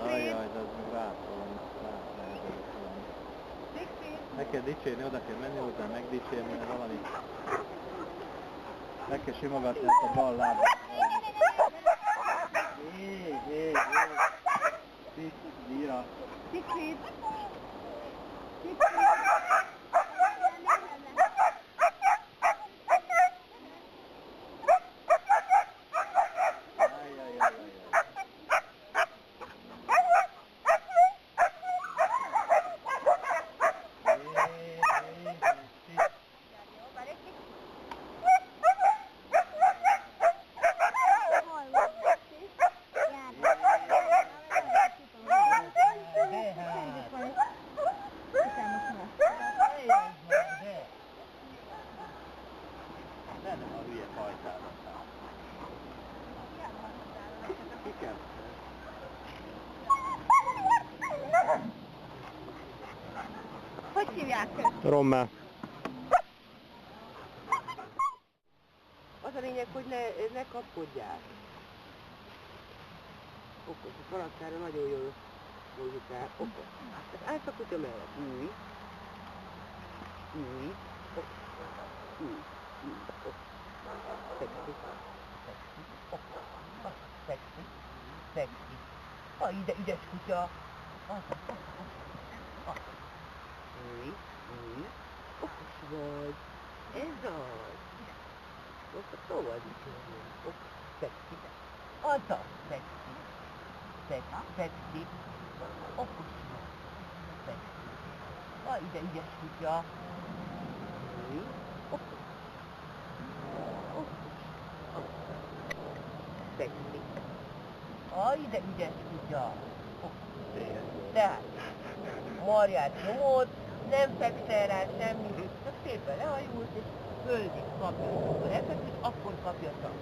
Ajaj, de ez még rászolni. Meg kell dicsérni, oda kell menni hozzá, megdicsérni, valami. Meg kell simogatni ezt a bal lábát. Hé. Díra. Siegfried. Nem a hülye fajtának. Igen. Hogy hívják őt? Rommel. Az a lényeg, hogy ne kapkodják. Okos, a karakterre nagyon jól mondjuk el. Okos. Ez állsz a kutya mellett. Ülj. Szexi. Szexi. Ide, ügyes kutya. Ülj. Okos vagy. Ez az. Most a szóval dicsérni. Szexi. Az. Szexi. Okos vagy. Szexi. Ide, ügyes kutya. Ülj. Okos. Szexi. Ide, ügyes kutya. Tehát, marját nyomod, nem fekszel rá semmi, csak szépen lehajulsz, és földig kapja a repet, és akkor kapja csak.